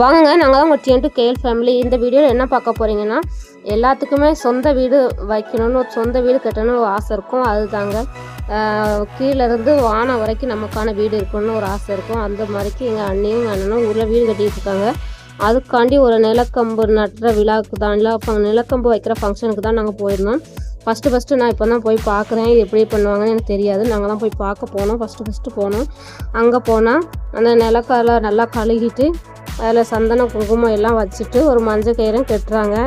வாங்க, நாங்கள் தான் உங்கள் டிஎன்2 கேஎல் ஃபேமிலி. இந்த வீடியோவில் என்ன பார்க்க போகிறீங்கன்னா, எல்லாத்துக்குமே சொந்த வீடு வைக்கணும்னு, ஒரு சொந்த வீடு கட்டணும்னு ஒரு ஆசை இருக்கும். அதுதாங்க கீழேருந்து வானம் வரைக்கும் நமக்கான வீடு இருக்கணும்னு ஒரு ஆசை இருக்கும். அந்த மாதிரிக்கு எங்கள் அண்ணியும் எங்கள் அண்ணனும் ஊரில் வீடு கட்டிகிட்டு இருக்காங்க. அதுக்காண்டி ஒரு நிலக்கம்பு நட்டுற விழாவுக்கு தான், நிலக்கம்பு வைக்கிற ஃபங்க்ஷனுக்கு தான் நாங்கள் போயிருந்தோம். ஃபஸ்ட்டு நான் இப்போ தான் போய் பார்க்குறேன். இது எப்படி பண்ணுவாங்கன்னு எனக்கு தெரியாது. நாங்கள் தான் போய் பார்க்க போனோம். ஃபஸ்ட்டு போனோம். அங்கே போனால் அந்த நிலக்கால நல்லா கழுகிட்டு அதில் சந்தனம் குங்குமம் எல்லாம் வச்சுட்டு ஒரு மஞ்சள் கயிறும் கட்டுறாங்க.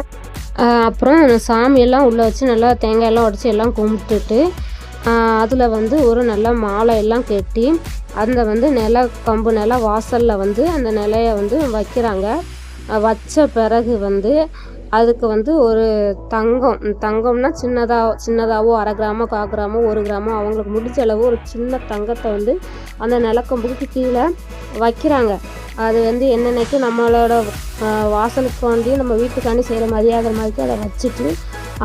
அப்புறம் சாமியெல்லாம் உள்ளே வச்சு நல்லா தேங்காயெல்லாம் உடச்சி எல்லாம் கும்பிட்டுட்டு அதில் ஒரு நல்ல மாலை எல்லாம் கட்டி அந்த நிலக்கம்பு வாசலில் அந்த நிலையை வைக்கிறாங்க. வச்ச பிறகு அதுக்கு ஒரு தங்கம்னா சின்னதாகவோ 1/2 கிராமோ 1/4 கிராமோ 1 கிராமோ அவங்களுக்கு முடிஞ்ச அளவு ஒரு சின்ன தங்கத்தை அந்த நிலக்கம்புக்கு கீழே வைக்கிறாங்க. அது என்னென்னைக்கும் நம்மளோட வாசலுக்காண்டி நம்ம வீட்டுக்காண்டி செய்கிற மரியாதை மாதிரி அதை வச்சுட்டு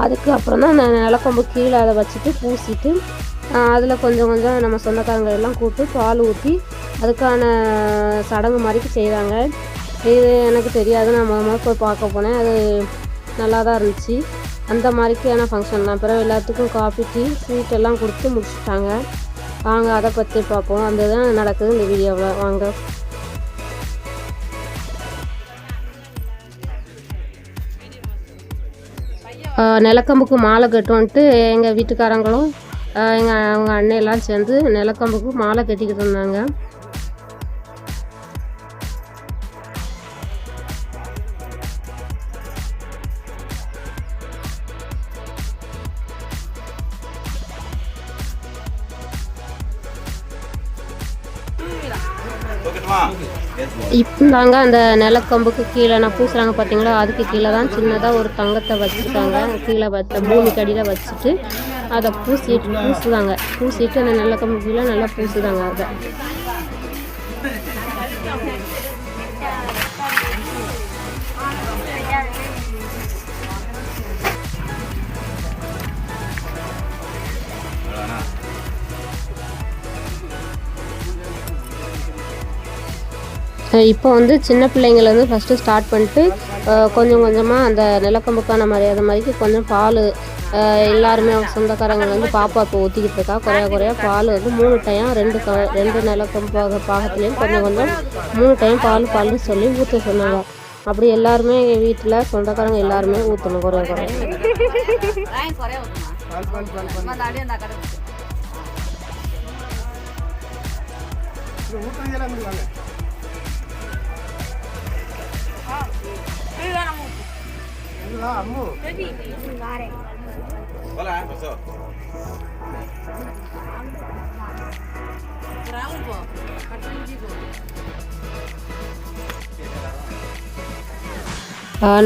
அதுக்கு அப்புறம் தான் அந்த நிலக்கம்பு கீழே அதை வச்சுட்டு பூசிட்டு அதில் கொஞ்சம் நம்ம சொந்தக்காரங்க எல்லாம் கூப்பிட்டு பால் ஊற்றி அதுக்கான சடங்கு மாதிரிக்கு செய்கிறாங்க. இது எனக்கு தெரியாது. நான் முதல்ல போய் பார்க்க போனேன். அது நல்லா தான் இருந்துச்சு. அந்த மாதிரிக்கான ஃபங்க்ஷன் தான். பிறகு எல்லாத்துக்கும் காஃபி டீ ஸ்வீட் எல்லாம் கொடுத்து முடிச்சுட்டாங்க. வாங்க அதை பற்றி பார்ப்போம். அந்த தான் நடக்குது இந்த வீடியோவில். வாங்க. நிலக்கம்புக்கு மாலை கட்டுன்ட்டு எங்கள் வீட்டுக்காரங்களும் அவங்க அண்ணன் எல்லாம் சேர்ந்து நிலக்கம்புக்கு மாலை கட்டிக்கிட்டு இருந்தாங்க. இப்போதாங்க அந்த நிலக்கம்புக்கு கீழே நான் பூசுகிறாங்க பார்த்தீங்களா, அதுக்கு கீழே தான் சின்னதாக ஒரு தங்கத்தை வச்சுருக்காங்க. கீழே பூமிக்கு அடியில் வச்சுட்டு அதை பூசிட்டு அந்த நிலக்கம்பு கீழே நல்லா பூசுதாங்க. அதை இப்போ சின்ன பிள்ளைங்கள்லேருந்து ஃபஸ்ட்டு ஸ்டார்ட் பண்ணிட்டு கொஞ்சம் கொஞ்சமாக அந்த நிலக்கம்புக்கான மரியாதை மாதிரிக்கு கொஞ்சம் பால் எல்லாருமே சொந்தக்காரங்க பாப்பாவுக்கு ஊற்றிக்கிட்டு இருக்கா. குறையா பால் 3 டைம் 2 நிலக்கம்பு பாகத்துலேயும் கொஞ்சம் 3 டைம் பால்னு சொல்லி ஊற்ற சொன்னாங்க. அப்படி எல்லாருமே எங்கள் வீட்டில் சொந்தக்காரங்க எல்லாருமே ஊற்றணும் குறைய.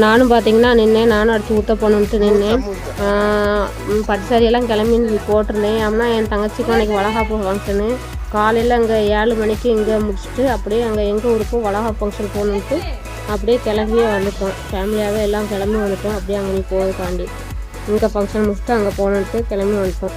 நானும் பார்த்தீங்கன்னா நின்னேன். நானும் அடுத்து ஊற்ற போகணுன்ட்டு நின்னேன். பட்டுசாரியெல்லாம் கிளம்பி போட்டிருந்தேன். ஆனால் என் தங்கச்சிக்கும் அன்றைக்கி வளகாப்பு ஃபங்க்ஷனு. காலையில் அங்கே 7 மணிக்கு இங்கே முடிச்சுட்டு அப்படியே அங்கே எங்கள் ஊருக்கும் வளகாப்பு ஃபங்க்ஷன் போகணுன்ட்டு அப்படியே கிளம்பியே வந்துட்டோம். ஃபேமிலியாகவே எல்லாம் கிளம்பி வந்துட்டோம். அப்படியே அங்கே போகிறதுக்காண்டி இங்கே ஃபங்க்ஷன் முடிச்சுட்டு அங்கே போகணுன்ட்டு கிளம்பி வந்துட்டோம்.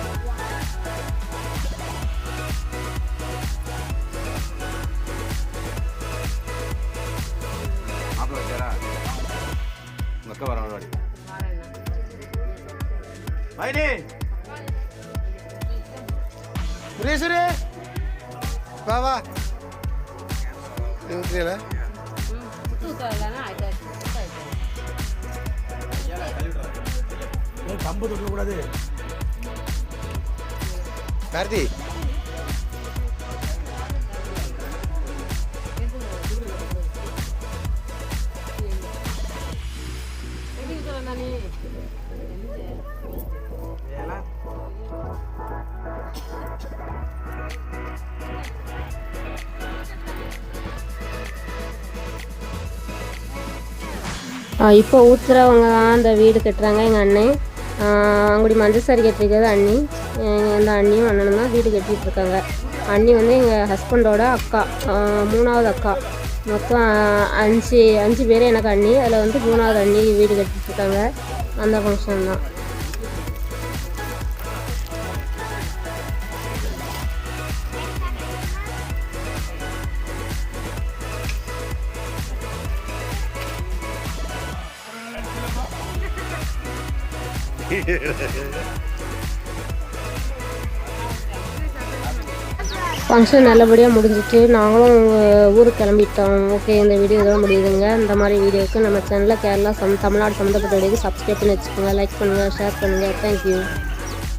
கம்பு தொட்டக்கூடாது கார்த்தி. இப்போ ஊற்றுறவங்க தான் அந்த வீடு கட்டுறாங்க. எங்கள் அண்ணன் அங்குடி மஞ்சள் சாரி கட்டிருக்கிறது அண்ணி. அந்த அண்ணியும் அண்ணனும் தான் வீடு கட்டிகிட்ருக்காங்க. அண்ணி எங்கள் ஹஸ்பண்டோட அக்கா, 3வது அக்கா. மொத்தம் 5 பேர் எனக்கு அண்ணி. அதில் 3வது அண்ணி வீடு கட்டிகிட்ருக்காங்க. அந்த ஃபங்க்ஷன் தான். ஃபங்க்ஷன் நல்லபடியாக முடிஞ்சிச்சு. நாங்களும் ஊருக்கு கிளம்பிட்டோம். ஓகே, இந்த வீடியோ இதோட முடியுதுங்க. இந்த மாதிரி வீடியோவுக்கு நம்ம சேனலில் கேரளா தமிழ்நாடு சம்மந்தப்பட்ட வீடியோக்கு சப்ஸ்கிரைப் பண்ணி வச்சுக்கோங்க. லைக் பண்ணுங்கள், ஷேர் பண்ணுங்கள். தேங்க்யூ.